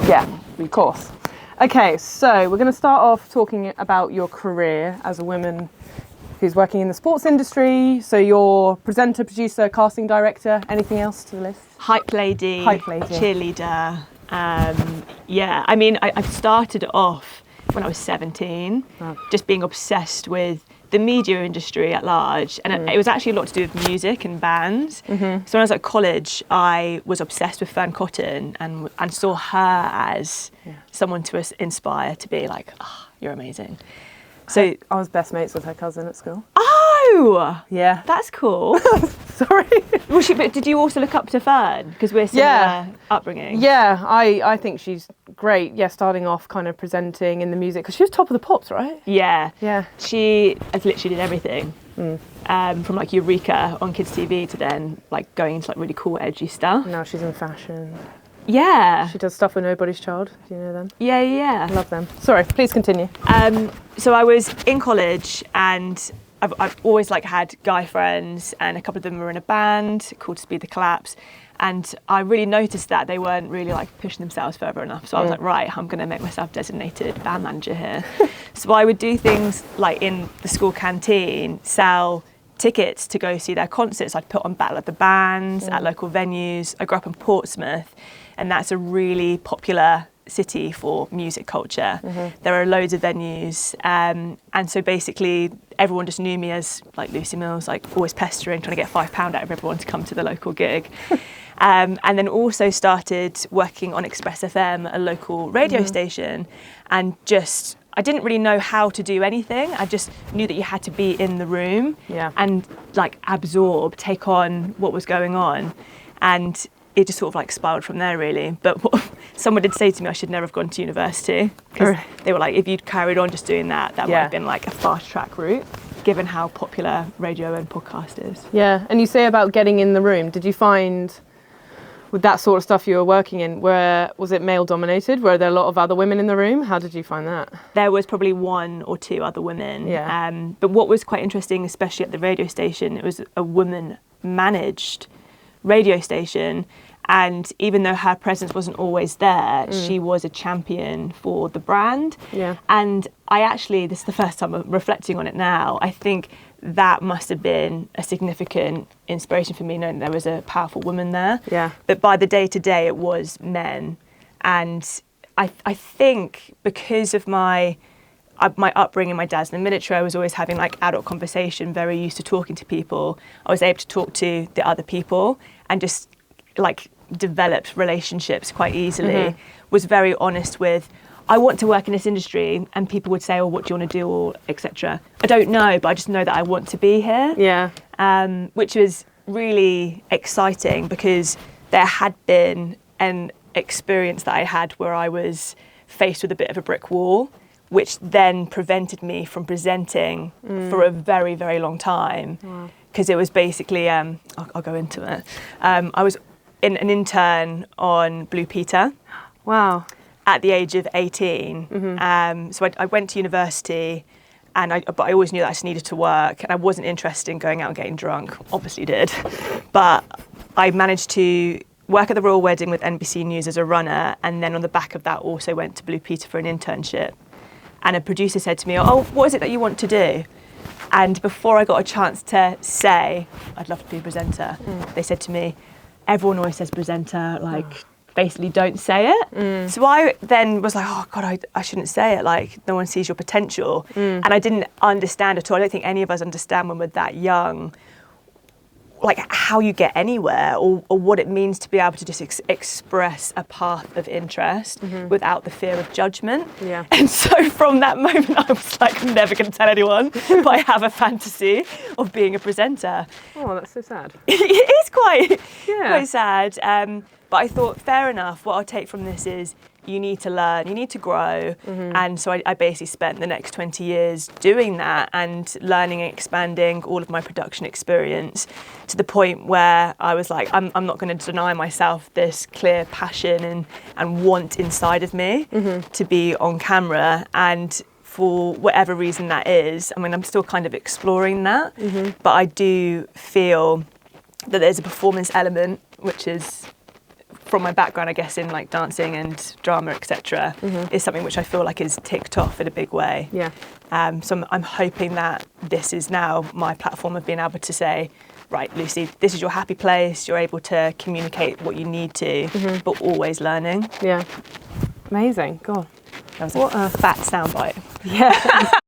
Yeah, of course. Okay, so we're going to start off talking about your career as a woman who's working in the sports industry. So you're presenter, producer, casting director, anything else to the list? Hype lady, cheerleader. I mean, I started when I was 17, just being obsessed with the media industry at large, and it was actually a lot to do with music and bands. So when I was at college, I was obsessed with Fern Cotton and saw her as someone to inspire, to be like, oh, you're amazing. So I was best mates with her cousin at school. Oh, yeah, that's cool. Sorry. But did you also look up to Fern because we're similar upbringing? Yeah, I think she's great. Yeah, starting off kind of presenting in the music because she was top of the pops, right? Yeah. Yeah. She literally did everything. From like Eureka on kids TV to then like going into like really cool edgy stuff. Now she's in fashion. Yeah. She does stuff with Nobody's Child. Do you know them? Yeah. I love them. Sorry, please continue. So I was in college and I've always like had guy friends, and a couple of them were in a band called Speed the Collapse, and I really noticed that they weren't really like pushing themselves further enough. So I was like, right, I'm going to make myself designated band manager here. So I would do things like in the school canteen, sell tickets to go see their concerts. I'd put on Battle of the Bands at local venues. I grew up in Portsmouth, and that's a really popular city for music culture. There are loads of venues, and so basically everyone just knew me as like Lucy Mills, like always pestering, trying to get £5 out of everyone to come to the local gig. And then also started working on Express FM, a local radio station, and just I didn't really know how to do anything. I just knew that you had to be in the room and like absorb, take on what was going on, and it just sort of like spiraled from there really. But someone did say to me I should never have gone to university, because they were like, if you'd carried on just doing that might have been like a fast track route, given how popular radio and podcast is. Yeah, and you say about getting in the room, did you find with that sort of stuff you were working in, was it male dominated? Were there a lot of other women in the room? How did you find that? There was probably one or two other women. But what was quite interesting, especially at the radio station, it was a woman managed radio station, and even though her presence wasn't always there, she was a champion for the brand. And I actually, this is the first time I'm reflecting on it now, I think that must have been a significant inspiration for me, knowing there was a powerful woman there. But by the day to day it was men, and I think because of my upbringing, my dad's in the military, I was always having like adult conversation, very used to talking to people. I was able to talk to the other people and just like developed relationships quite easily. Was very honest with, I want to work in this industry, and people would say, oh, what do you want to do, or etc. I don't know, but I just know that I want to be here. Which was really exciting, because there had been an experience that I had where I was faced with a bit of a brick wall, which then prevented me from presenting for a very, very long time. Because it was basically, I'll go into it. I was an intern on Blue Peter. Wow. At the age of 18. So I went to university, but I always knew that I just needed to work, and I wasn't interested in going out and getting drunk. Obviously did. But I managed to work at the Royal Wedding with NBC News as a runner, and then on the back of that also went to Blue Peter for an internship. And a producer said to me, oh, what is it that you want to do? And before I got a chance to say, I'd love to be a presenter, they said to me, everyone always says presenter, like, basically don't say it. So I then was like, oh God, I shouldn't say it, like no one sees your potential. And I didn't understand at all. I don't think any of us understand when we're that young, like how you get anywhere, or what it means to be able to just express a path of interest without the fear of judgment. And so from that moment I was like, I'm never going to tell anyone, but I have a fantasy of being a presenter. Oh, that's so sad. It is quite sad. But I thought, fair enough, what I'll take from this is you need to learn, you need to grow. And so I basically spent the next 20 years doing that and learning and expanding all of my production experience, to the point where I was like, I'm not going to deny myself this clear passion and want inside of me to be on camera. And for whatever reason that is, I mean, I'm still kind of exploring that, but I do feel that there's a performance element, which is from my background, I guess, in like dancing and drama, etc., is something which I feel like is ticked off in a big way. Yeah. So I'm hoping that this is now my platform of being able to say, right, Lucy, this is your happy place. You're able to communicate what you need to, but always learning. Yeah. Amazing. God. That was a fat soundbite. Yeah.